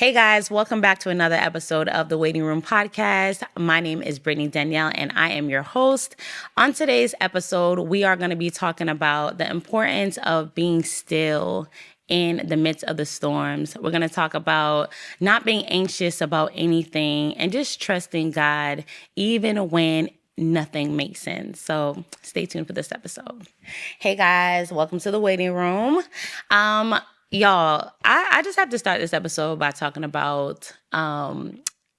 Hey guys, welcome back to another episode of the Waiting Room Podcast. My name is Brittany Danielle and I am your host. On today's episode, we are going to be talking about the importance of being still in the midst of the storms. We're going to talk about not being anxious about anything and just trusting God even when nothing makes sense. So stay tuned for this episode. Hey guys, welcome to the Waiting Room. Y'all, I just have to start this episode by talking about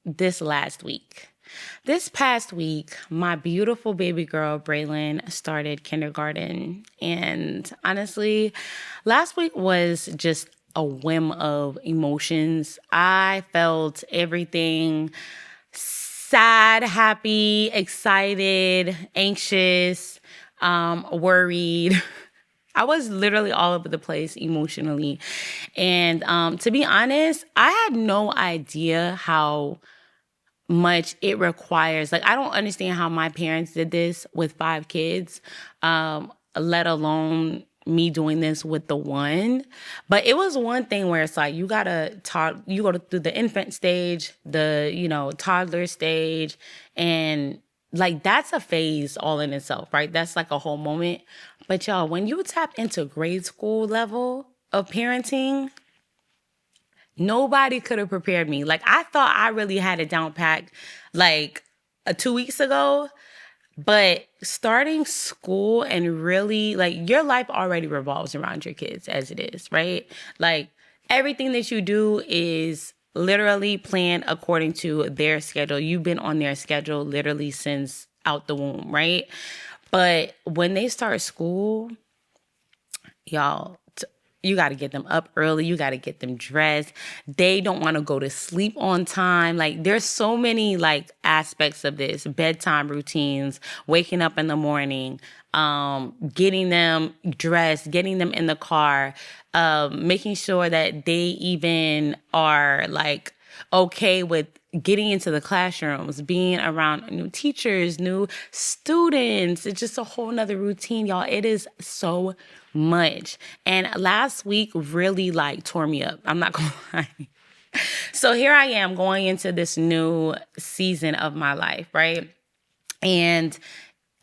this last week. This past week, my beautiful baby girl, Braylon, started kindergarten. And honestly, last week was just a whim of emotions. I felt everything: sad, happy, excited, anxious, worried. I was literally all over the place emotionally. And to be honest, I had no idea how much it requires. Like, I don't understand how my parents did this with 5 kids, let alone me doing this with the one. But it was one thing where it's like, you go through the infant stage, the, toddler stage, and like, that's a phase all in itself, right? That's like a whole moment. But y'all, when you tap into grade school level of parenting, nobody could have prepared me. Like, I thought I really had it down packed like 2 weeks ago. But starting school and really, like, your life already revolves around your kids as it is, right? Like, everything that you do is literally planned according to their schedule. You've been on their schedule literally since out the womb, right? But when they start school, y'all, you got to get them up early. You got to get them dressed. They don't want to go to sleep on time. Like, there's so many like aspects of this: bedtime routines, waking up in the morning, getting them dressed, getting them in the car, making sure that they even are like okay with getting into the classrooms, being around new teachers, new students. It's just a whole nother routine, y'all. It is so much. And last week really like tore me up. I'm not gonna lie. So here I am going into this new season of my life, right? And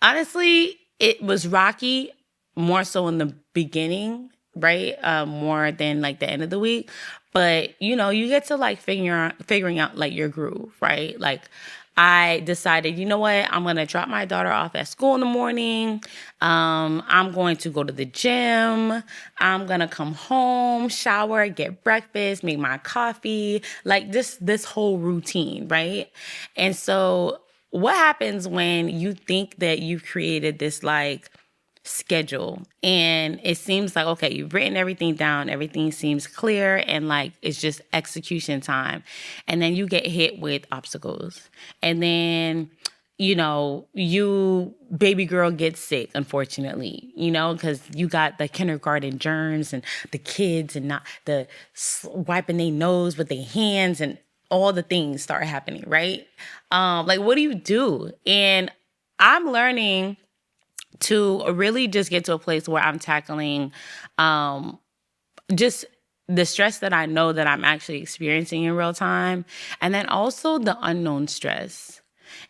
honestly, it was rocky, more so in the beginning, right? More than like the end of the week. But you get to like figuring out like your groove, right? Like, I decided, you know what? I'm going to drop my daughter off at school in the morning. I'm going to go to the gym. I'm going to come home, shower, get breakfast, make my coffee, like this whole routine, right? And so what happens when you think that you've created this like schedule and it seems like, okay, you've written everything down, everything seems clear, and like it's just execution time, and then you get hit with obstacles, and then you baby girl gets sick, unfortunately, because you got the kindergarten germs and the kids and not the wiping their nose with their hands, and all the things start happening, right? Like, what do you do? And I'm learning to really just get to a place where I'm tackling just the stress that I know that I'm actually experiencing in real time, and then also the unknown stress.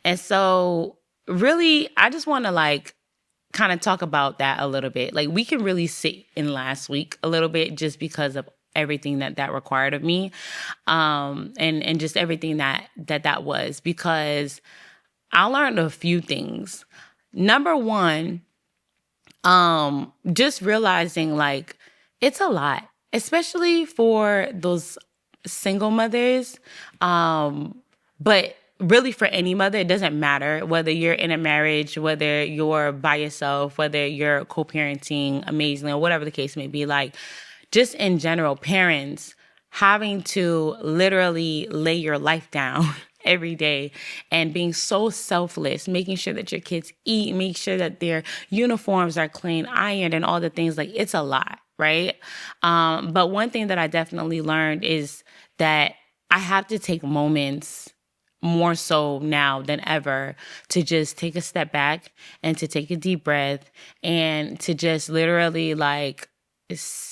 And so really, I just want to like kind of talk about that a little bit. Like, we can really sit in last week a little bit just because of everything that required of me, and just everything that was, because I learned a few things. Number one, just realizing like it's a lot, especially for those single mothers. But really for any mother, it doesn't matter whether you're in a marriage, whether you're by yourself, whether you're co-parenting amazingly, or whatever the case may be. Like, just in general, parents having to literally lay your life down every day and being so selfless, making sure that your kids eat, make sure that their uniforms are clean, ironed, and all the things. Like, it's a lot, right? But one thing that I definitely learned is that I have to take moments, more so now than ever, to just take a step back and to take a deep breath and to just literally like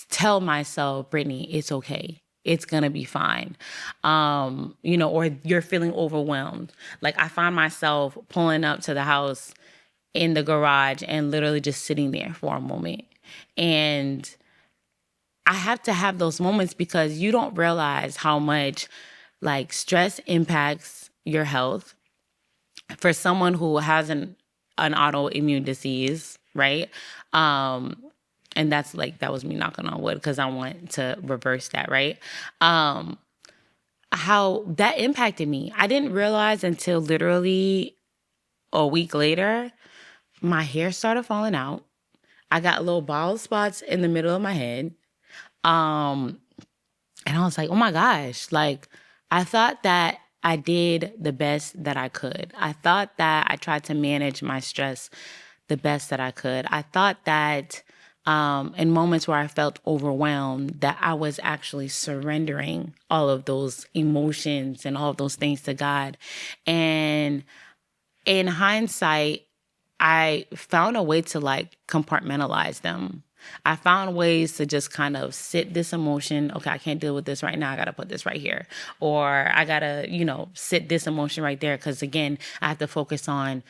tell myself, Brittany, it's okay. it's going to be fine. Or you're feeling overwhelmed. Like I find myself pulling up to the house in the garage and literally just sitting there for a moment. And I have to have those moments because you don't realize how much like stress impacts your health. For someone who has an autoimmune disease, right? And that's like, that was me knocking on wood because I want to reverse that, right? How that impacted me. I didn't realize until literally a week later, my hair started falling out. I got little bald spots in the middle of my head. And I was like, oh my gosh, like I thought that I did the best that I could. I thought that I tried to manage my stress the best that I could. I thought that in moments where I felt overwhelmed, that I was actually surrendering all of those emotions and all of those things to God. And in hindsight, I found a way to like compartmentalize them. I found ways to just kind of sit this emotion. Okay, I can't deal with this right now. I got to put this right here. Or I got to, sit this emotion right there. Because again, I have to focus on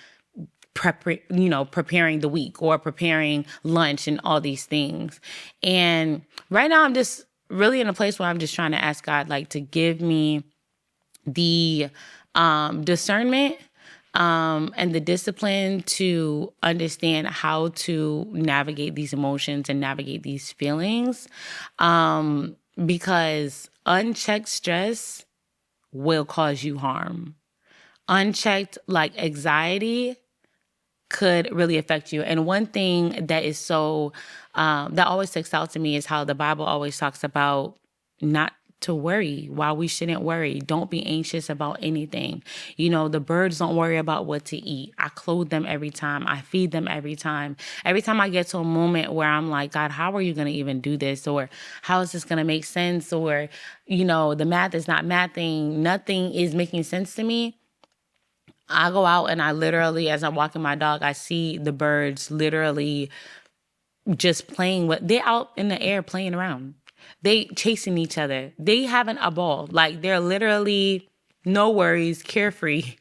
preparing the week or preparing lunch and all these things. And right now I'm just really in a place where I'm just trying to ask God, like, to give me the discernment and the discipline to understand how to navigate these emotions and navigate these feelings. Because unchecked stress will cause you harm. Unchecked, like, anxiety could really affect you. And one thing that is so, that always sticks out to me is how the Bible always talks about not to worry, why we shouldn't worry. Don't be anxious about anything. The birds don't worry about what to eat. I clothe them every time. I feed them every time. Every time I get to a moment where I'm like, God, how are you going to even do this? Or how is this going to make sense? Or, the math is not mathing. Nothing is making sense to me. I go out and I literally, as I'm walking my dog, I see the birds literally just playing they're out in the air playing around. They chasing each other. They having a ball. Like they're literally no worries, carefree.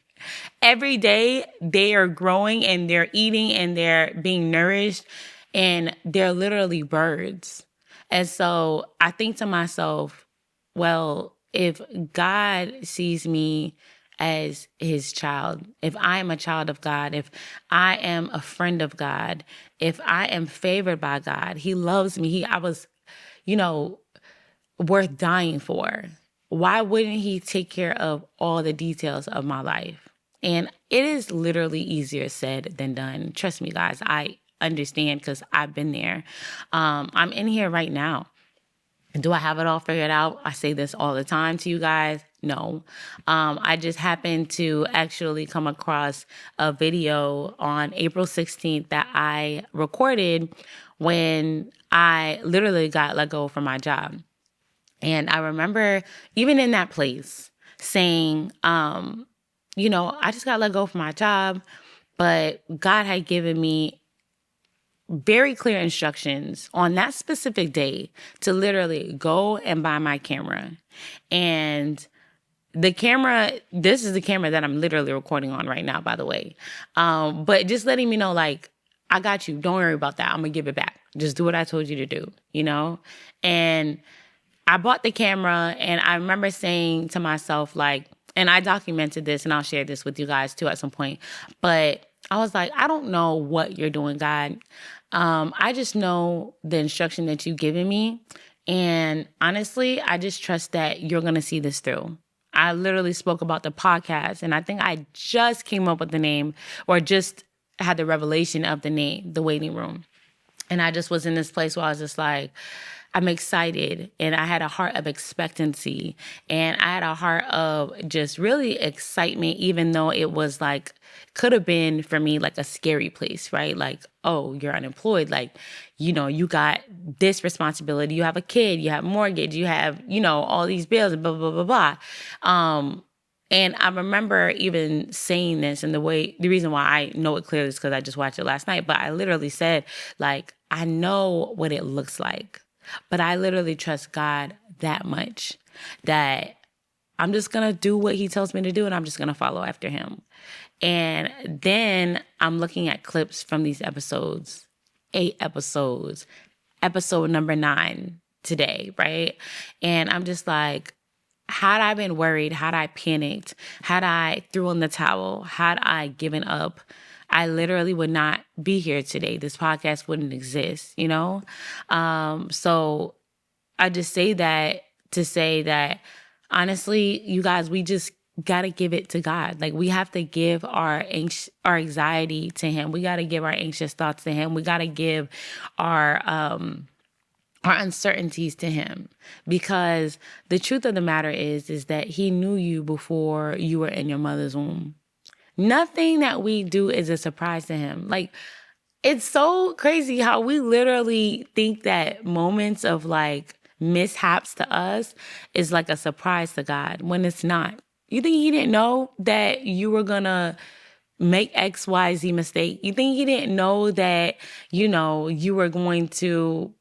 Every day they are growing and they're eating and they're being nourished and they're literally birds. And so I think to myself, well, if God sees me as his child, if I am a child of God, if I am a friend of God, if I am favored by God, he loves me. I was, worth dying for. Why wouldn't he take care of all the details of my life? And it is literally easier said than done. Trust me, guys, I understand because I've been there. I'm in here right now. Do I have it all figured out? I say this all the time to you guys. No. I just happened to actually come across a video on April 16th that I recorded when I literally got let go from my job. And I remember even in that place saying, I just got let go from my job, but God had given me very clear instructions on that specific day to literally go and buy my camera. And the camera, this is the camera that I'm literally recording on right now, by the way. But just letting me know, like, I got you. Don't worry about that. I'm going to give it back. Just do what I told you to do, And I bought the camera and I remember saying to myself, like, and I documented this and I'll share this with you guys too at some point. But I was like, I don't know what you're doing, God. I just know the instruction that you've given me. And honestly, I just trust that you're going to see this through. I literally spoke about the podcast and I think I just came up with the name or just had the revelation of the name, The Waiting Room. And I just was in this place where I was just like, I'm excited, and I had a heart of expectancy, and I had a heart of just really excitement, even though it was like, could have been for me like a scary place, right? Like, oh, you're unemployed. Like, you got this responsibility. You have a kid, you have mortgage, you have, all these bills, blah, blah, blah, blah. And I remember even saying this, and the reason why I know it clearly is because I just watched it last night, but I literally said, like, I know what it looks like. But I literally trust God that much that I'm just going to do what he tells me to do and I'm just going to follow after him. And then I'm looking at clips from these episodes, 8 episodes, episode number 9 today, right? And I'm just like, had I been worried, had I panicked, had I threw in the towel, had I given up, I literally would not be here today. This podcast wouldn't exist, you know? So I just say that to say that, honestly, you guys, we just got to give it to God. Like, we have to give our anxiety to him. We got to give our anxious thoughts to him. We got to give our uncertainties to him, because the truth of the matter is that he knew you before you were in your mother's womb. Nothing that we do is a surprise to him. Like, it's so crazy how we literally think that moments of like mishaps to us is like a surprise to God when it's not. You think he didn't know that you were gonna make XYZ mistake? You think he didn't know that, you were going to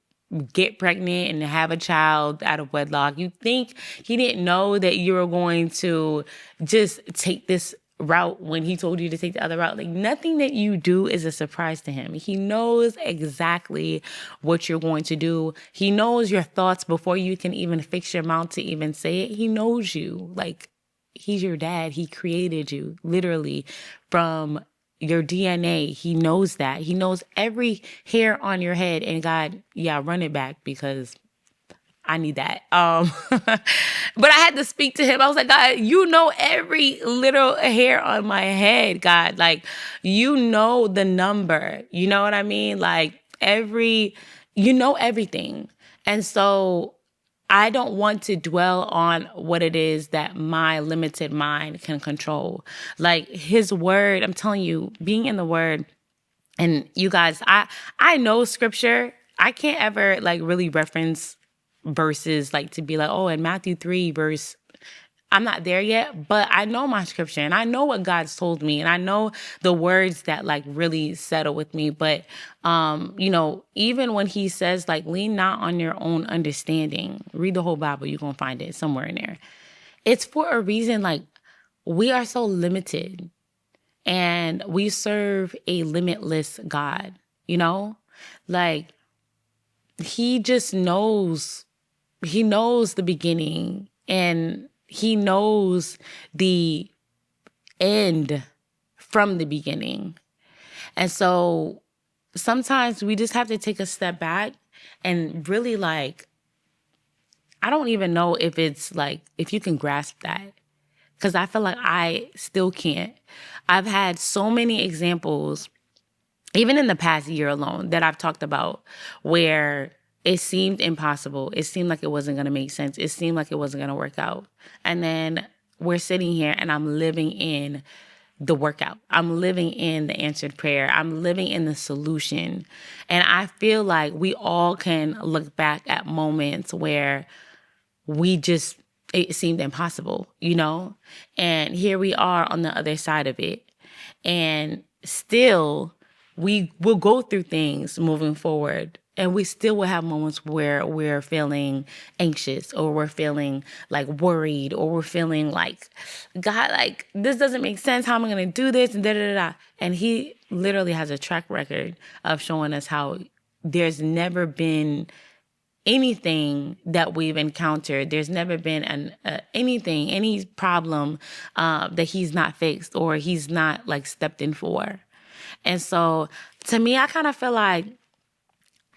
get pregnant and have a child out of wedlock? You think he didn't know that you were going to just take this route when he told you to take the other route? Like, nothing that you do is a surprise to him. He knows exactly what you're going to do. He knows your thoughts before you can even fix your mouth to even say it. He knows you. Like, he's your dad. He created you literally from your DNA. He knows that. He knows every hair on your head. And God, run it back because I need that. But I had to speak to him. I was like, God, you know every little hair on my head, God. Like, you know the number. You know what I mean? Like, you know everything. And so I don't want to dwell on what it is that my limited mind can control. Like, his word, I'm telling you, being in the word, and you guys, I know scripture. I can't ever like really reference verses like to be like, oh, in Matthew 3 verse, I'm not there yet, but I know my scripture and I know what God's told me and I know the words that like really settle with me. But, even when he says like, lean not on your own understanding, read the whole Bible, you're going to find it somewhere in there. It's for a reason. Like, we are so limited and we serve a limitless God, like he just knows. He knows the beginning and he knows the end from the beginning. And so sometimes we just have to take a step back and really like, I don't even know if it's like, if you can grasp that, because I feel like I still can't. I've had so many examples, even in the past year alone, that I've talked about where it seemed impossible. It seemed like it wasn't going to make sense. It seemed like it wasn't going to work out. And then we're sitting here and I'm living in the workout. I'm living in the answered prayer. I'm living in the solution. And I feel like we all can look back at moments where it seemed impossible, And here we are on the other side of it. And still, we will go through things moving forward. And we still will have moments where we're feeling anxious or we're feeling like worried or we're feeling like, God, like, this doesn't make sense. How am I going to do this? And da, da, da, da. And he literally has a track record of showing us how there's never been anything that we've encountered. There's never been any problem that he's not fixed or he's not like stepped in for. And so to me, I kind of feel like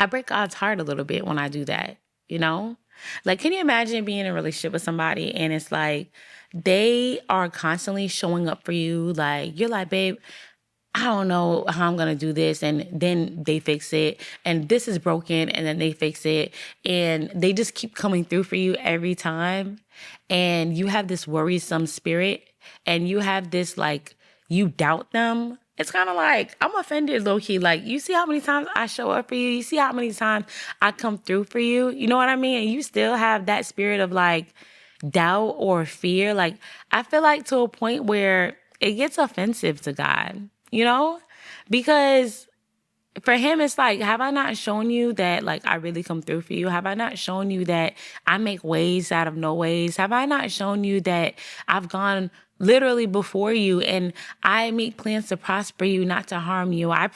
I break God's heart a little bit when I do that, Like, can you imagine being in a relationship with somebody and it's like they are constantly showing up for you? Like, you're like, babe, I don't know how I'm going to do this. And then they fix it. And this is broken. And then they fix it. And they just keep coming through for you every time. And you have this worrisome spirit. And you have this, like, you doubt them. It's kind of like, I'm offended, low-key. Like, you see how many times I show up for you? You see how many times I come through for you? You know what I mean? And you still have that spirit of, like, doubt or fear. Like, I feel like to a point where it gets offensive to God, because for him, it's like, have I not shown you that, like, I really come through for you? Have I not shown you that I make ways out of no ways? Have I not shown you that I've gone literally before you and I make plans to prosper you, not to harm you? I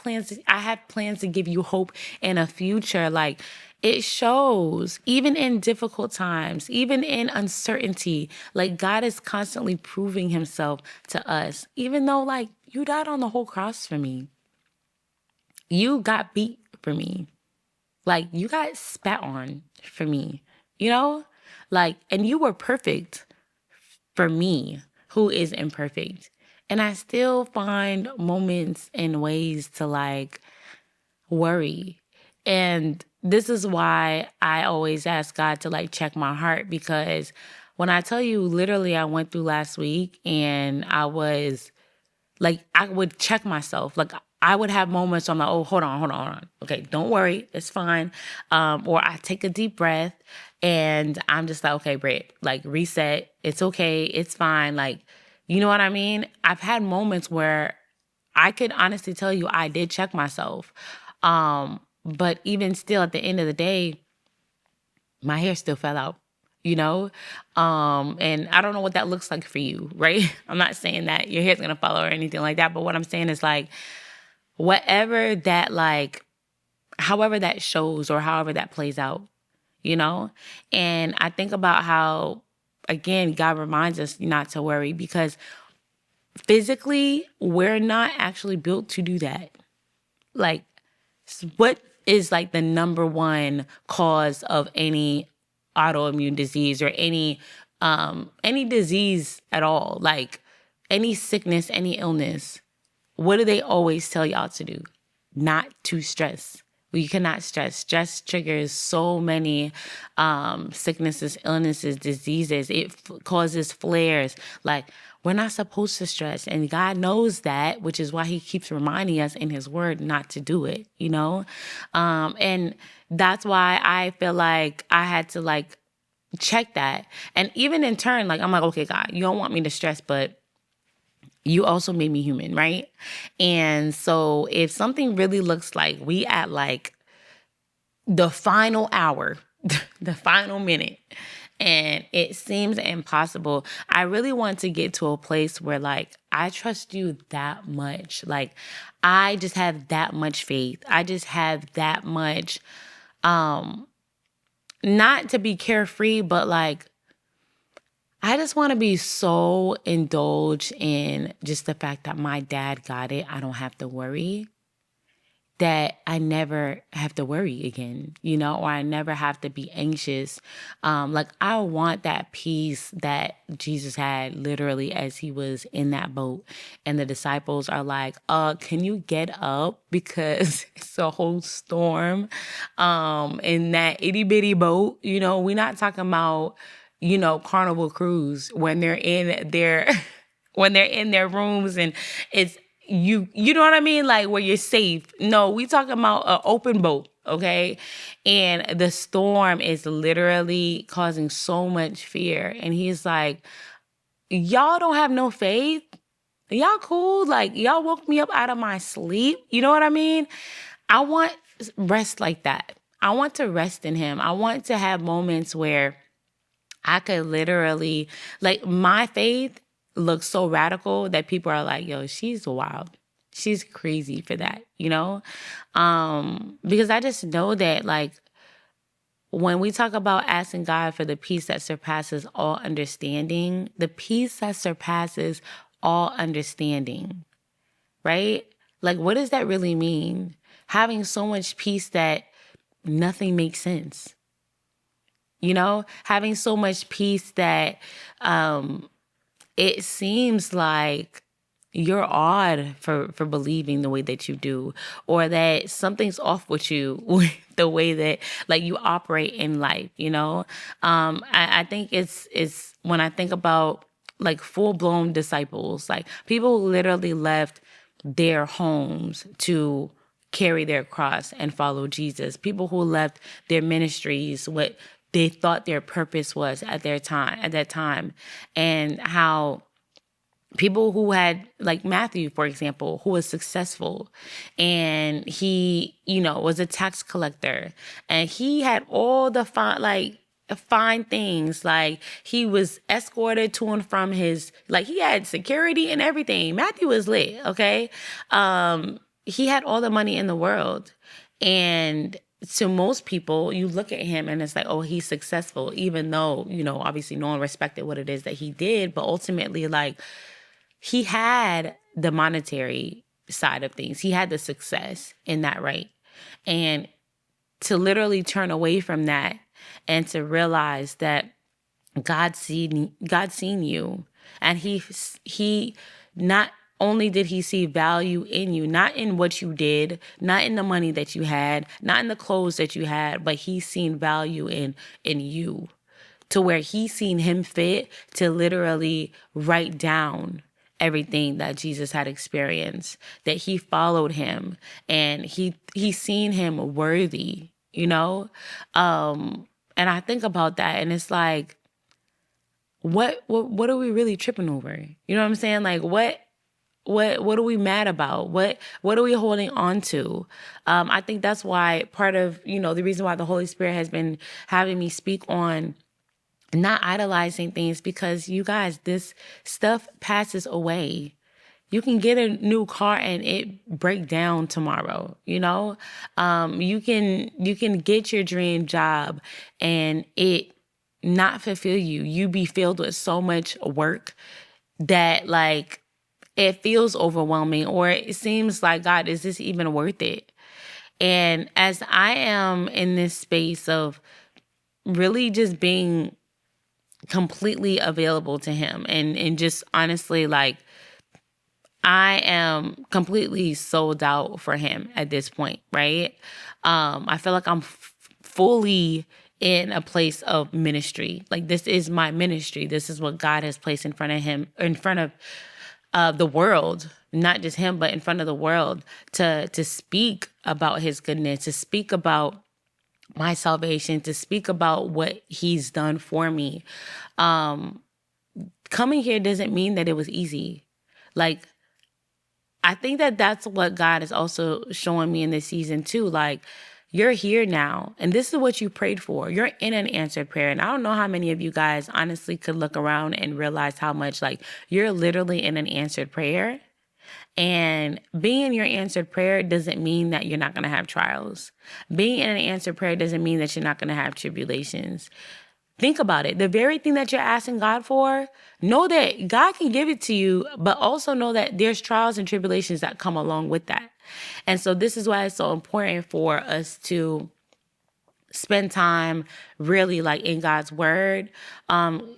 have plans to give you hope in a future. Like, it shows, even in difficult times, even in uncertainty, like God is constantly proving himself to us, even though, like, you died on the whole cross for me. You got beat for me. Like, you got spat on for me, you know? Like, and you were perfect for me, who is imperfect. And I still find moments and ways to, like, worry. And this is why I always ask God to, like, check my heart, because when I tell you, literally, I went through last week and I was like, I would check myself. Like, I would have moments where I'm like, oh, hold on. Okay, don't worry. It's fine. Or I take a deep breath and I'm just like, okay, Britt, like, reset. It's okay. It's fine. Like, you know what I mean? I've had moments where I could honestly tell you I did check myself. But even still, at the end of the day, my hair still fell out, you know? And I don't know what that looks like for you, right? I'm not saying that your hair's gonna fall out or anything like that, but what I'm saying is, like, whatever that, like, however that shows or however that plays out, you know? And I think about how, again, God reminds us not to worry, because physically, we're not actually built to do that. Like, what is, like, the number one cause of any autoimmune disease or any disease at all? Like, any sickness, any illness, what do they always tell y'all to do? Not to stress. We cannot stress. Stress triggers so many sicknesses, illnesses, diseases. It causes flares. Like, we're not supposed to stress. And God knows that, which is why he keeps reminding us in his word not to do it, you know? And that's why I feel like I had to, like, check that. And even in turn, like, I'm like, okay, God, you don't want me to stress, but you also made me human, right? And so if something really looks like we at, like, the final hour, the final minute, and it seems impossible, I really want to get to a place where, like, I trust you that much. Like, I just have that much faith. I just have that much, not to be carefree, but, like, I just want to be so indulged in just the fact that my dad got it. I don't have to worry, that I never have to worry again, you know, or I never have to be anxious. Like, I want that peace that Jesus had literally as he was in that boat. And the disciples are like, can you get up? Because it's a whole storm in that itty bitty boat. You know, we're not talking about, you know, Carnival Cruise when they're in their when they're in their rooms and it's you know what I mean? Like, where you're safe. No, we talking about an open boat, okay? And the storm is literally causing so much fear. And he's like, y'all don't have no faith? Y'all cool? Like, y'all woke me up out of my sleep. You know what I mean? I want rest like that. I want to rest in him. I want to have moments where I could literally, like, my faith looks so radical that people are like, yo, she's wild. She's crazy for that, you know? Because I just know that, like, when we talk about asking God for the peace that surpasses all understanding, the peace that surpasses all understanding, right? Like, what does that really mean? Having so much peace that nothing makes sense. You know, having so much peace that it seems like you're odd for believing the way that you do, or that something's off with you, with the way that, like, you operate in life, you know? I think it's when I think about, like, full-blown disciples, like, people who literally left their homes to carry their cross and follow Jesus. People who left their ministries, what they thought their purpose was at that time, and how people who had, like Matthew, for example, who was successful, and he, was a tax collector, and he had all the fine things. Like, he was escorted to and from he had security and everything. Matthew was lit. Okay. He had all the money in the world. And to most people, you look at him and it's like, oh, he's successful, even though, obviously no one respected what it is that he did. But ultimately, like, he had the monetary side of things. He had the success in that, right? And to literally turn away from that and to realize that God's seen you, and he not only did he see value in you, not in what you did, not in the money that you had, not in the clothes that you had, but he's seen value in you, to where he's seen him fit to literally write down everything that Jesus had experienced, that he followed him, and he's seen him worthy, and I think about that, and it's like, what are we really tripping over? You know what I'm saying? Like, what are we mad about? What are we holding on to? I think that's why part of, the reason why the Holy Spirit has been having me speak on not idolizing things, because you guys, this stuff passes away. You can get a new car and it break down tomorrow, you can get your dream job and it not fulfill you. You be filled with so much work that, like, it feels overwhelming, or it seems like, God, is this even worth it? And as I am in this space of really just being completely available to him, and just honestly, like, I am completely sold out for him at this point, right? I feel like I'm fully in a place of ministry. Like, this is my ministry. This is what God has placed in front of the world, not just him, but in front of the world, to speak about his goodness, to speak about my salvation, to speak about what he's done for me. Coming here doesn't mean that it was easy. Like, I think that that's what God is also showing me in this season too. Like, you're here now, and this is what you prayed for. You're in an answered prayer. And I don't know how many of you guys honestly could look around and realize how much, like, you're literally in an answered prayer. And being in your answered prayer doesn't mean that you're not going to have trials. Being in an answered prayer doesn't mean that you're not going to have tribulations. Think about it. The very thing that you're asking God for, know that God can give it to you, but also know that there's trials and tribulations that come along with that. And so this is why it's so important for us to spend time really, like, in God's word,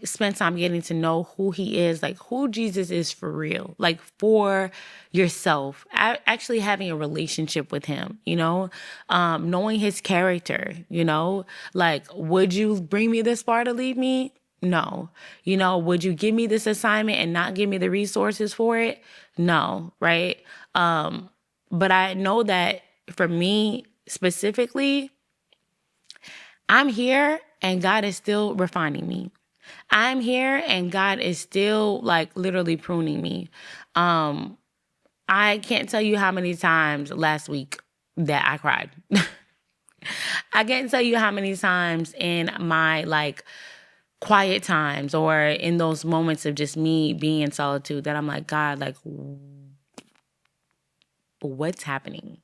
spend time getting to know who he is, like who Jesus is for real, like for yourself, actually having a relationship with him, knowing his character, like, would you bring me this far to leave me? No. Would you give me this assignment and not give me the resources for it? No. Right. But I know that for me specifically, I'm here and God is still refining me. I'm here and God is still, like, literally pruning me. I can't tell you how many times last week that I cried. I can't tell you how many times in my, like, quiet times or in those moments of just me being in solitude that I'm like, God, like, what's happening?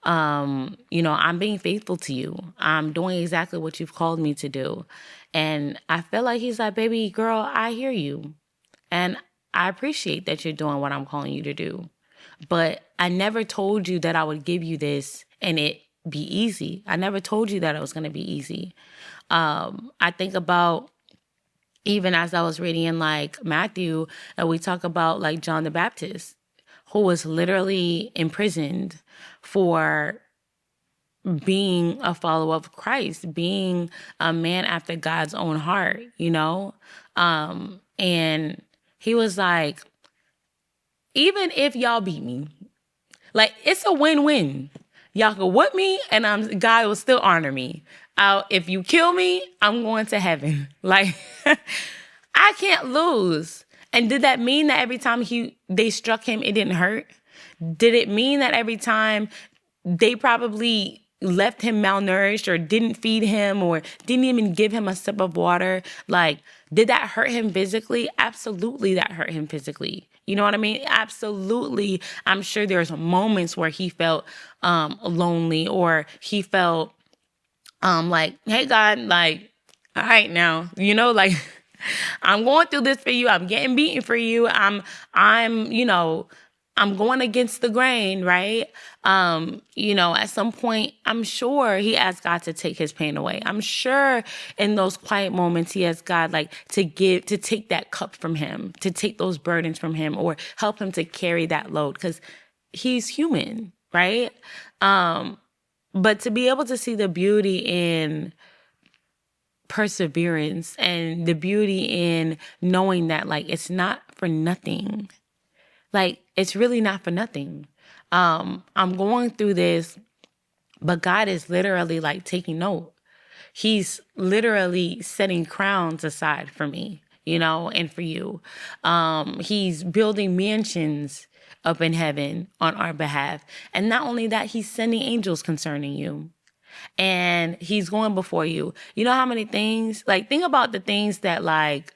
I'm being faithful to you. I'm doing exactly what you've called me to do. And I feel like he's like, baby girl, I hear you. And I appreciate that you're doing what I'm calling you to do. But I never told you that I would give you this and it be easy. I never told you that it was going to be easy. I think about, even as I was reading in, like, Matthew, and we talk about, like, John the Baptist, who was literally imprisoned for being a follower of Christ, being a man after God's own heart, and he was like, even if y'all beat me, like, it's a win-win. Y'all can whip me and God will still honor me. If you kill me, I'm going to heaven. Like, I can't lose. And did that mean that every time they struck him, it didn't hurt? Did it mean that every time they probably left him malnourished or didn't feed him or didn't even give him a sip of water? Like, did that hurt him physically? Absolutely, that hurt him physically. You know what I mean? Absolutely. I'm sure there's moments where he felt lonely, or he felt like, hey, God, like, all right now, like, I'm going through this for you. I'm getting beaten for you. I'm going against the grain, right? At some point, I'm sure he asked God to take his pain away. I'm sure in those quiet moments, he asked God, like, to take that cup from him, to take those burdens from him, or help him to carry that load, because he's human, right? But to be able to see the beauty in perseverance and the beauty in knowing that, like, it's not for nothing. Like, it's really not for nothing. I'm going through this, but God is literally, like, taking note. He's literally setting crowns aside for me, and for you. He's building mansions up in heaven on our behalf. And not only that, he's sending angels concerning you. And he's going before you. You know how many things, like, think about the things that, like,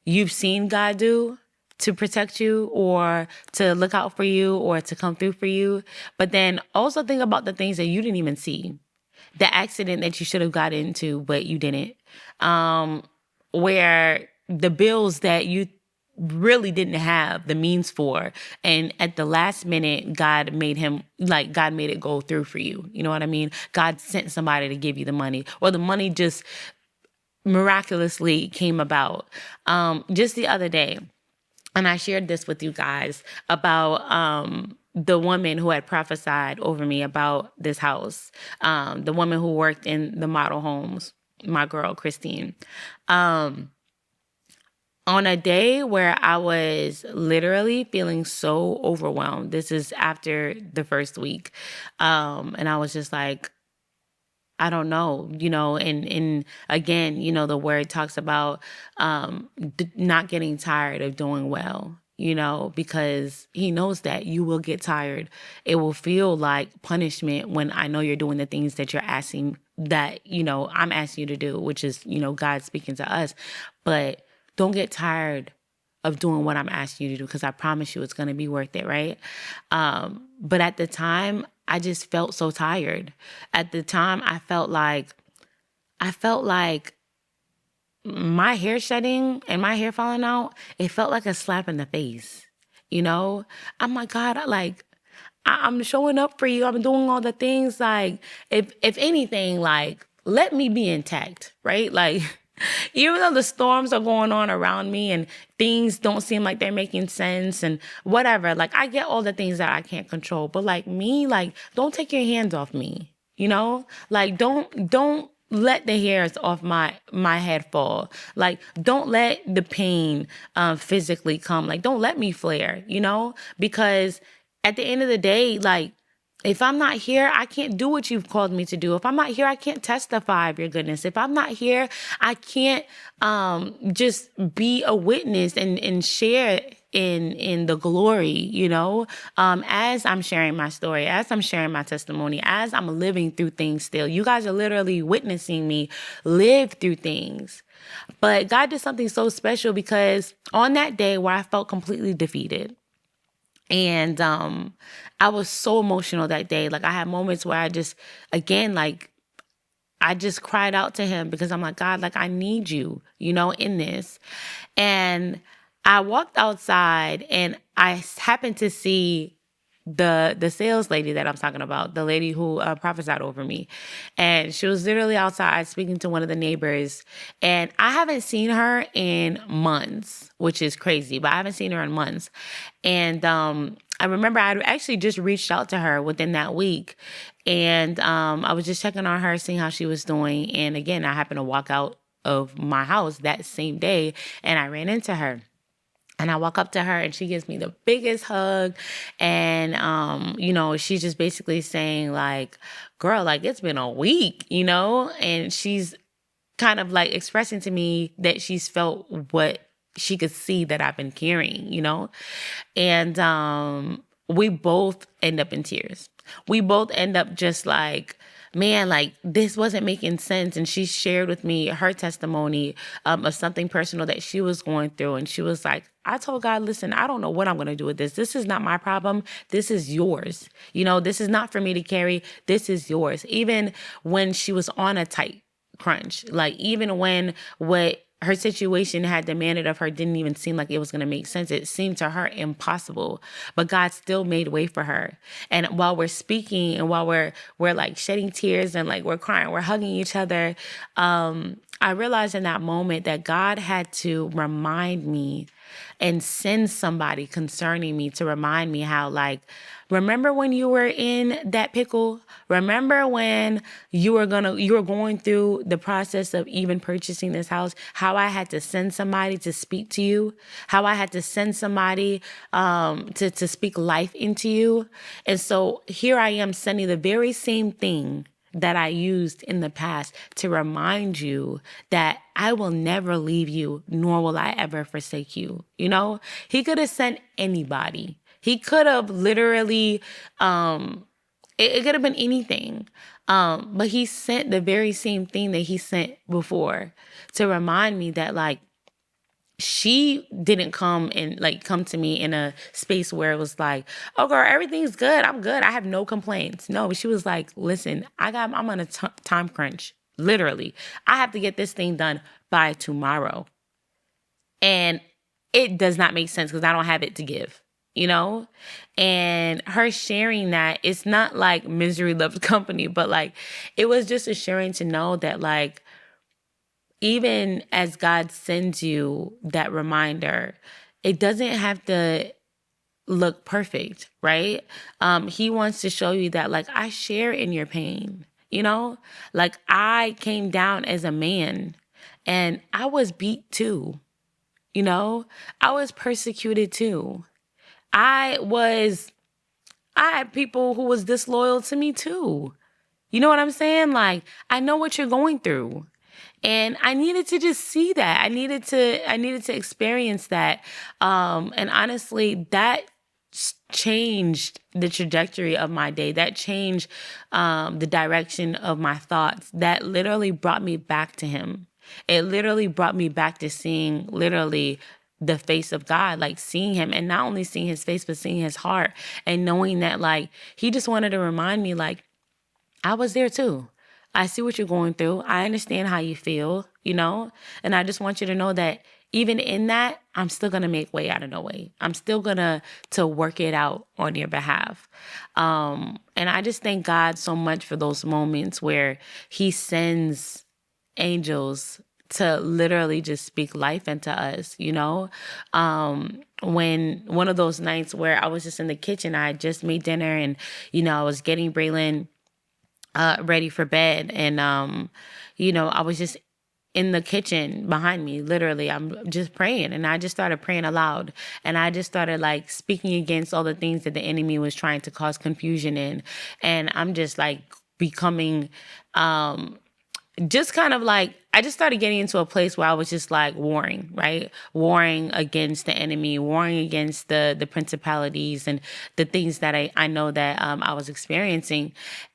you've seen God do to protect you or to look out for you or to come through for you. But then also think about the things that you didn't even see. The accident that you should have got into, but you didn't. Where the bills that you really didn't have the means for, and at the last minute, God made it go through for you. You know what I mean? God sent somebody to give you the money, or the money just miraculously came about. Just the other day, and I shared this with you guys about the woman who had prophesied over me about this house, the woman who worked in the model homes, my girl, Christine. On a day where I was literally feeling so overwhelmed, this is after the first week, and I was just like, I don't know, and again, the word talks about not getting tired of doing well, because he knows that you will get tired. It will feel like punishment when I know you're doing the things that you're asking, that, I'm asking you to do, which is, God speaking to us. But don't get tired of doing what I'm asking you to do, because I promise you it's going to be worth it, right? But at the time, I just felt so tired. At the time, I felt like my hair shedding and my hair falling out, it felt like a slap in the face. I'm like, God, I'm showing up for you. I'm doing all the things. Like, if anything, like, let me be intact, right? Like, even though the storms are going on around me and things don't seem like they're making sense and whatever, like, I get all the things that I can't control. But like me, like, don't take your hands off me, Like, don't let the hairs off my head fall. Like, don't let the pain physically come. Like, don't let me flare, because at the end of the day, like, if I'm not here, I can't do what you've called me to do. If I'm not here, I can't testify of your goodness. If I'm not here, I can't just be a witness and share in the glory, as I'm sharing my story, as I'm sharing my testimony, as I'm living through things still. You guys are literally witnessing me live through things. But God did something so special, because on that day where I felt completely defeated, and I was so emotional that day. Like, I had moments where I just, again, like, I just cried out to him, because I'm like, God, like, I need you, in this. And I walked outside, and I happened to see the sales lady that I'm talking about, the lady who prophesied over me. And she was literally outside speaking to one of the neighbors. And I haven't seen her in months, which is crazy, but I haven't seen her in months. And I remember I actually just reached out to her within that week. And I was just checking on her, seeing how she was doing. And again, I happened to walk out of my house that same day, and I ran into her. And I walk up to her, and she gives me the biggest hug. And, she's just basically saying, like, girl, like, it's been a week, and she's kind of like expressing to me that she's felt what she could see that I've been carrying, And we both end up in tears. We both end up just like, man, like this wasn't making sense. And she shared with me her testimony of something personal that she was going through. And she was like, I told God, listen, I don't know what I'm going to do with this. This is not my problem. This is yours. This is not for me to carry. This is yours. Even when she was on a tight crunch, like even when what her situation had demanded of her didn't even seem like it was going to make sense. It seemed to her impossible, but God still made way for her. And while we're speaking and while we're like shedding tears and like we're crying, we're hugging each other, I realized in that moment that God had to remind me and send somebody concerning me to remind me how, like, remember when you were in that pickle? Remember when you were going through the process of even purchasing this house? How I had to send somebody to speak to you? How I had to send somebody to speak life into you? And so here I am sending the very same thing that I used in the past to remind you that I will never leave you, nor will I ever forsake you. He could have sent anybody. He could have literally, it could have been anything. But he sent the very same thing that he sent before to remind me that, like, she didn't come to me in a space where it was like, oh girl, everything's good. I'm good. I have no complaints. No, she was like, listen, I'm on a time crunch. Literally. I have to get this thing done by tomorrow. And it does not make sense because I don't have it to give, And her sharing that, it's not like misery loves company, but like, it was just assuring to know that, like, even as God sends you that reminder, it doesn't have to look perfect, right? He wants to show you that, like, I share in your pain, Like, I came down as a man and I was beat too, I was persecuted too. I had people who was disloyal to me too. You know what I'm saying? Like, I know what you're going through. And I needed to just see that. I needed to experience that. And honestly, that changed the trajectory of my day. That changed the direction of my thoughts. That literally brought me back to him. It literally brought me back to seeing literally the face of God, like seeing him, and not only seeing his face, but seeing his heart, and knowing that, like, he just wanted to remind me, like, I was there too. I see what you're going through. I understand how you feel, And I just want you to know that even in that, I'm still going to make way out of no way. I'm still going to work it out on your behalf. And I just thank God so much for those moments where he sends angels to literally just speak life into us, when one of those nights where I was just in the kitchen, I had just made dinner and, I was getting Braylon ready for bed. And, I was just in the kitchen behind me, literally, I'm just praying. And I just started praying aloud. And I just started like speaking against all the things that the enemy was trying to cause confusion in. And I'm just like becoming, just kind of like, I just started getting into a place where I was just like warring, right? Warring against the enemy, warring against the principalities and the things that I know that I was experiencing.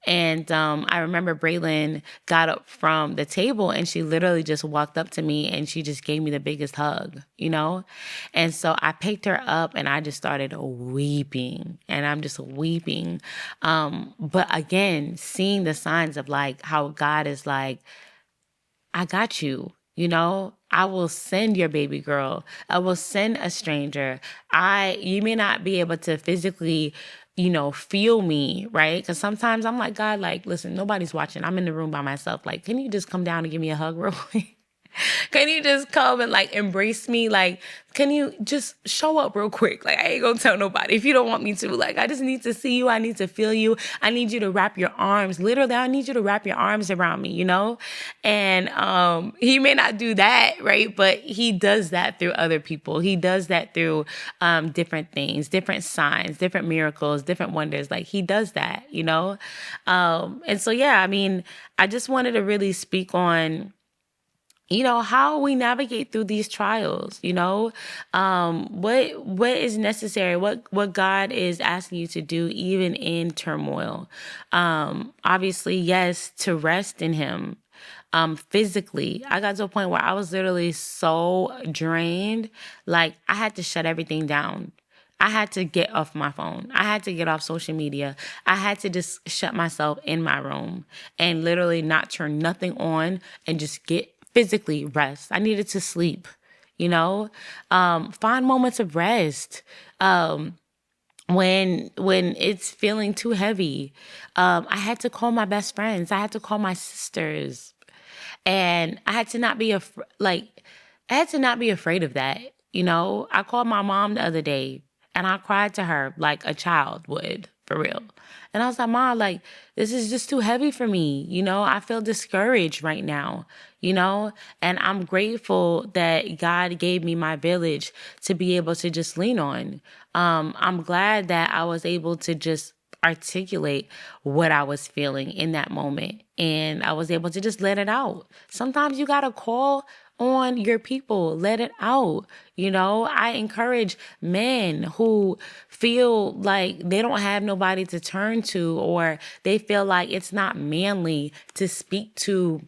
And I remember Braylon got up from the table and she literally just walked up to me and she just gave me the biggest hug, And so I picked her up and I just started weeping, and I'm just weeping. But again, seeing the signs of like how God is like, I got you. I will send your baby girl. I will send a stranger. You may not be able to physically, feel me, right? Because sometimes I'm like, God, like, listen, nobody's watching. I'm in the room by myself. Like, can you just come down and give me a hug real quick? Can you just come and like embrace me? Like, can you just show up real quick? Like, I ain't gonna tell nobody if you don't want me to. Like, I just need to see you. I need to feel you. I need you to wrap your arms. Literally, I need you to wrap your arms around me, And he may not do that, right? But he does that through other people. He does that through different things, different signs, different miracles, different wonders. Like, he does that, And so, yeah, I mean, I just wanted to really speak on how we navigate through these trials, what is necessary, what God is asking you to do, even in turmoil. Obviously, yes, to rest in him. Physically, I got to a point where I was literally so drained, like I had to shut everything down. I had to get off my phone. I had to get off social media. I had to just shut myself in my room and literally not turn nothing on and just get physically rest. I needed to sleep, find moments of rest. When it's feeling too heavy, I had to call my best friends. I had to call my sisters. And I had to not be I had to not be afraid of that. I called my mom the other day and I cried to her like a child would, for real. And I was like, Mom, like, this is just too heavy for me. I feel discouraged right now, and I'm grateful that God gave me my village to be able to just lean on. I'm glad that I was able to just articulate what I was feeling in that moment. And I was able to just let it out. Sometimes you got to call on your people, let it out. I encourage men who feel like they don't have nobody to turn to, or they feel like it's not manly to speak to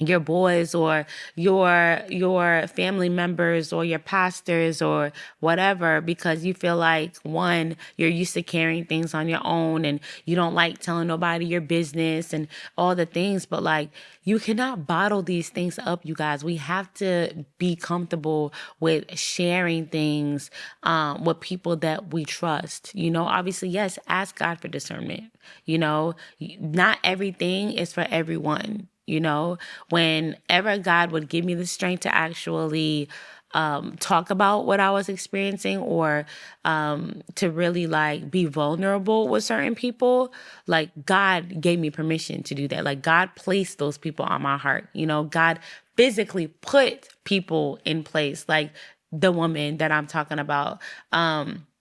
your boys or your family members or your pastors or whatever, because you feel like, one, you're used to carrying things on your own and you don't like telling nobody your business and all the things. But like, you cannot bottle these things up, you guys. We have to be comfortable with sharing things with people that we trust. Obviously, yes, ask God for discernment. Not everything is for everyone. Whenever God would give me the strength to actually talk about what I was experiencing, or to really like be vulnerable with certain people, like God gave me permission to do that. Like God placed those people on my heart. God physically put people in place, like the woman that I'm talking about.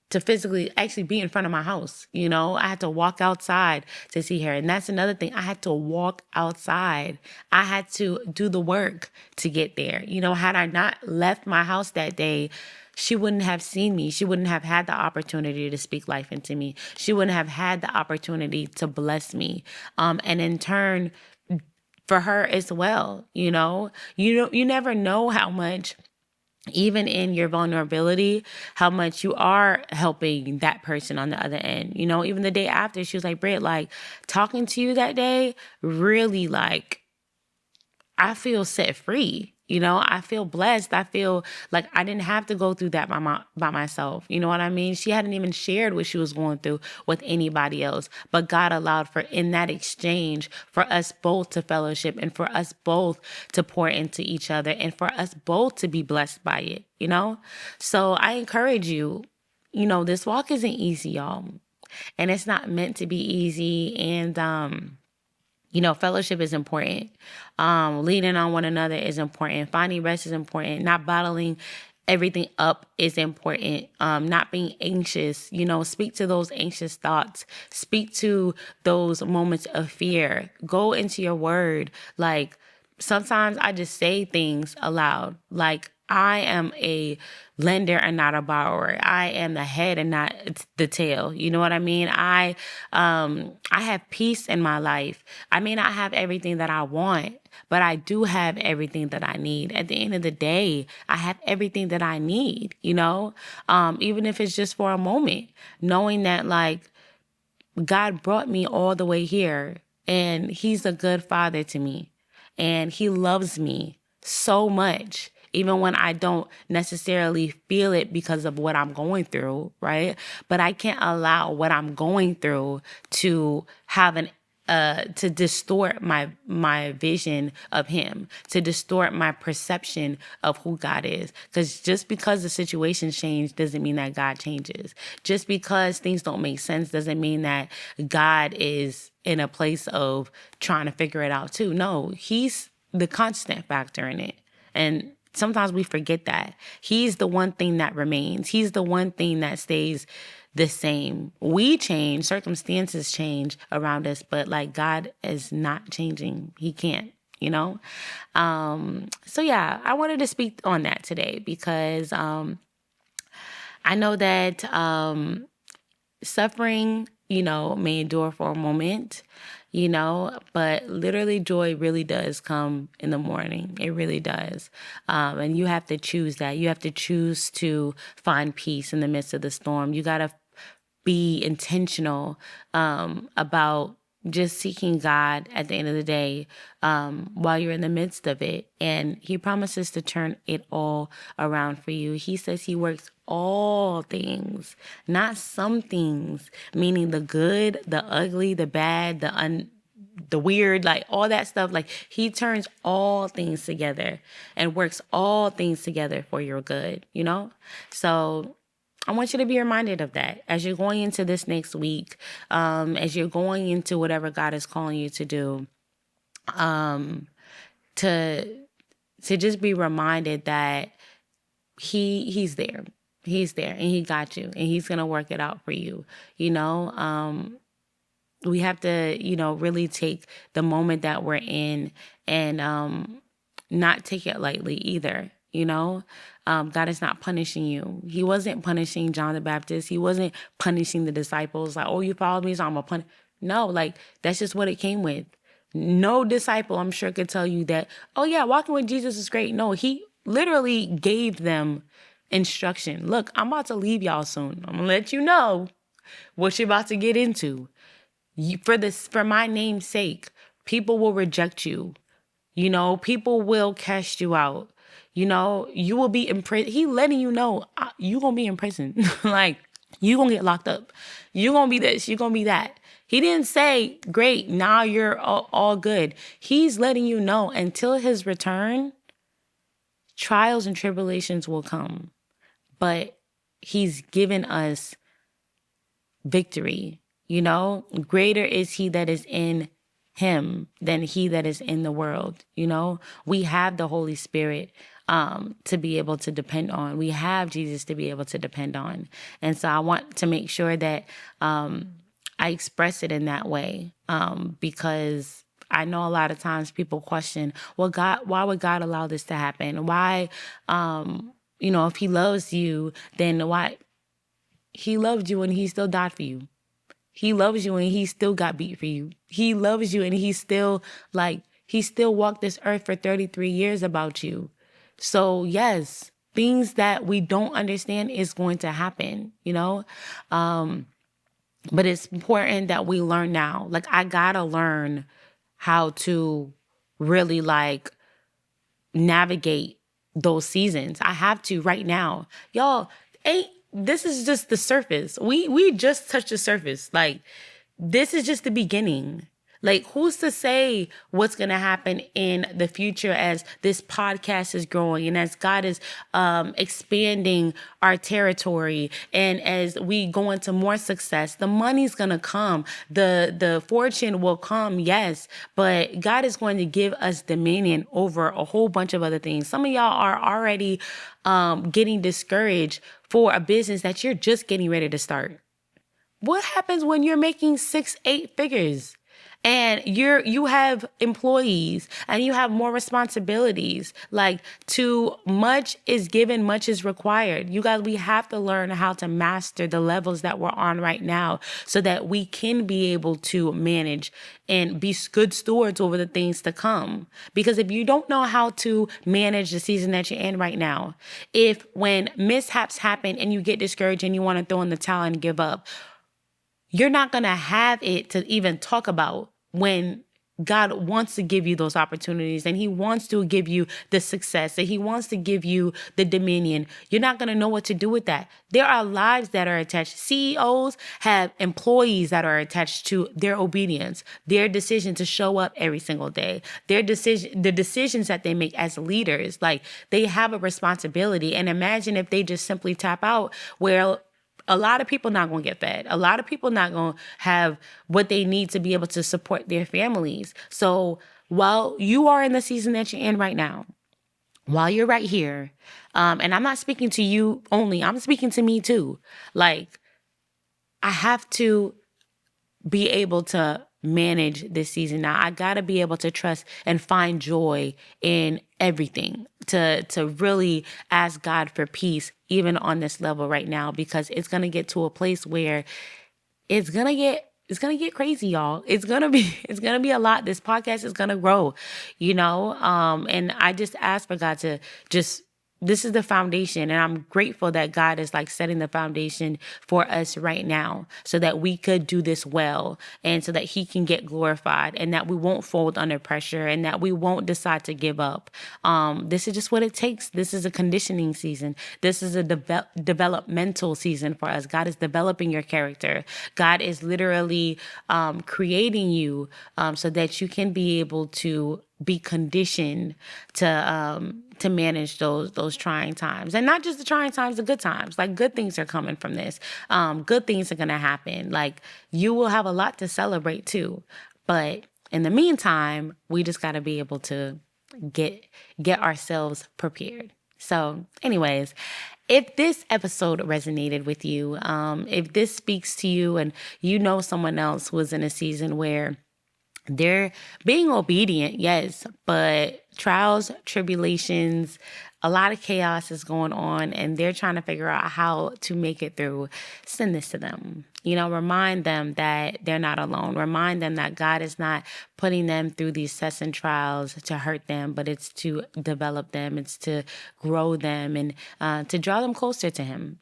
To physically actually be in front of my house. I had to walk outside to see her. And that's another thing. I had to walk outside. I had to do the work to get there. Had I not left my house that day, she wouldn't have seen me. She wouldn't have had the opportunity to speak life into me. She wouldn't have had the opportunity to bless me. And in turn, for her as well. You never know how much, even in your vulnerability, how much you are helping that person on the other end. Even the day after, she was like, Britt, like, talking to you that day, really, like, I feel set free. I feel blessed. I feel like I didn't have to go through that by myself. You know what I mean? She hadn't even shared what she was going through with anybody else. But God allowed for, in that exchange, for us both to fellowship and for us both to pour into each other and for us both to be blessed by it, So I encourage you, this walk isn't easy, y'all. And it's not meant to be easy. And, fellowship is important. Leaning on one another is important. Finding rest is important. Not bottling everything up is important. Not being anxious, speak to those anxious thoughts. Speak to those moments of fear. Go into your word. Like, sometimes I just say things aloud. Like, I am a lender and not a borrower. I am the head and not the tail. You know what I mean? I have peace in my life. I may not have everything that I want, but I do have everything that I need. At the end of the day, I have everything that I need, even if it's just for a moment, knowing that like God brought me all the way here and he's a good father to me and he loves me so much. Even when I don't necessarily feel it because of what I'm going through, right? But I can't allow what I'm going through to have to distort my vision of him, to distort my perception of who God is. Because just because the situations change doesn't mean that God changes. Just because things don't make sense doesn't mean that God is in a place of trying to figure it out too. No, he's the constant factor in it. And sometimes we forget that. He's the one thing that remains. He's the one thing that stays the same. We change, circumstances change around us, but like God is not changing. He can't, you know? So yeah, I wanted to speak on that today because I know that suffering, may endure for a moment, but literally joy really does come in the morning. It really does. And you have to choose that. You have to choose to find peace in the midst of the storm. You got to be intentional about just seeking God at the end of the day while you're in the midst of it. And he promises to turn it all around for you. He says he works all things, not some things, meaning the good, the ugly, the bad, the weird, like all that stuff. Like he turns all things together and works all things together for your good, So I want you to be reminded of that as you're going into this next week, as you're going into whatever God is calling you to do, to just be reminded that he's there. He's there and he got you and he's going to work it out for you. We have to, really take the moment that we're in and not take it lightly either. God is not punishing you. He wasn't punishing John the Baptist. He wasn't punishing the disciples. Like, oh, you followed me, so I'm going to punish. No, like, that's just what it came with. No disciple, I'm sure, could tell you that, oh, yeah, walking with Jesus is great. No, he literally gave them instruction. Look, I'm about to leave y'all soon. I'm going to let you know what you're about to get into. For my name's sake, people will reject you. People will cast you out. You will be in prison. He letting you know you going to be in prison. Like, you going to get locked up. You going to be this. You going to be that. He didn't say, great, now you're all good. He's letting you know until his return, trials and tribulations will come. But he's given us victory. Greater is he that is in him than he that is in the world. We have the Holy Spirit to be able to depend on. We have Jesus to be able to depend on. And so I want to make sure that I express it in that way because I know a lot of times people question, well, God, why would God allow this to happen? Why, if he loves you, then why? He loved you and he still died for you. He loves you and he still got beat for you. He loves you and he still walked this earth for 33 years about you. So yes, things that we don't understand is going to happen, but it's important that we learn now. Like, I gotta learn how to really navigate those seasons. I have to right now. Y'all, this is just the surface. We just touched the surface. Like, this is just the beginning. Like, who's to say what's going to happen in the future as this podcast is growing and as God is expanding our territory and as we go into more success? The money's going to come. The fortune will come, yes, but God is going to give us dominion over a whole bunch of other things. Some of y'all are already getting discouraged for a business that you're just getting ready to start. What happens when you're making 6-8 figures and you have employees and you have more responsibilities? Like, too much is given, much is required. You guys, we have to learn how to master the levels that we're on right now so that we can be able to manage and be good stewards over the things to come. Because if you don't know how to manage the season that you're in right now, if when mishaps happen and you get discouraged and you want to throw in the towel and give up, you're not going to have it to even talk about when God wants to give you those opportunities and he wants to give you the success and he wants to give you the dominion. You're not going to know what to do with that. There are lives that are attached. CEOs have employees that are attached to their obedience, their decision to show up every single day, the decisions that they make as leaders. Like, they have a responsibility. And imagine if they just simply tap out. Well, a lot of people not going to get fed. A lot of people not going to have what they need to be able to support their families. So while you are in the season that you're in right now, while you're right here, and I'm not speaking to you only, I'm speaking to me too. Like, I have to be able to manage this season now. I got to be able to trust and find joy in everything, to really ask God for peace even on this level right now, because it's going to get to a place where it's gonna get crazy, y'all. It's gonna be a lot. This podcast is gonna grow, and I just ask for God to just, this is the foundation, and I'm grateful that God is like setting the foundation for us right now so that we could do this well, and so that he can get glorified, and that we won't fold under pressure, and that we won't decide to give up. This is just what it takes. This is a conditioning season. This is a developmental season for us. God is developing your character. God is literally creating you so that you can be able to be conditioned to manage those trying times, and not just the trying times, the good times. Like, good things are coming from this. Good things are gonna happen. Like, you will have a lot to celebrate too. But in the meantime, we just gotta be able to get ourselves prepared. So, anyways, if this episode resonated with you, if this speaks to you, and you know someone else was in a season where they're being obedient, yes, but trials, tribulations, a lot of chaos is going on, and they're trying to figure out how to make it through, send this to them. Remind them that they're not alone. Remind them that God is not putting them through these tests and trials to hurt them, but it's to develop them. It's to grow them, and to draw them closer to him.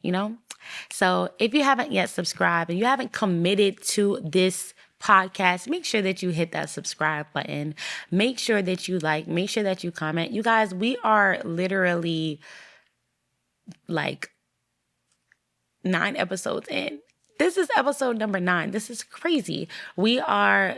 So if you haven't yet subscribed and you haven't committed to this podcast, make sure that you hit that subscribe button. Make sure that you like, make sure that you comment. You guys, we are literally like 9 episodes in. This is episode number 9. This is crazy. We are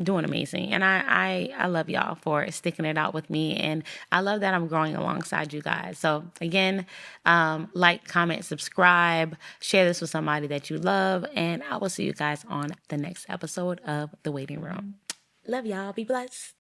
doing amazing. And I love y'all for sticking it out with me. And I love that I'm growing alongside you guys. So again, like, comment, subscribe, share this with somebody that you love. And I will see you guys on the next episode of The Waiting Room. Love y'all. Be blessed.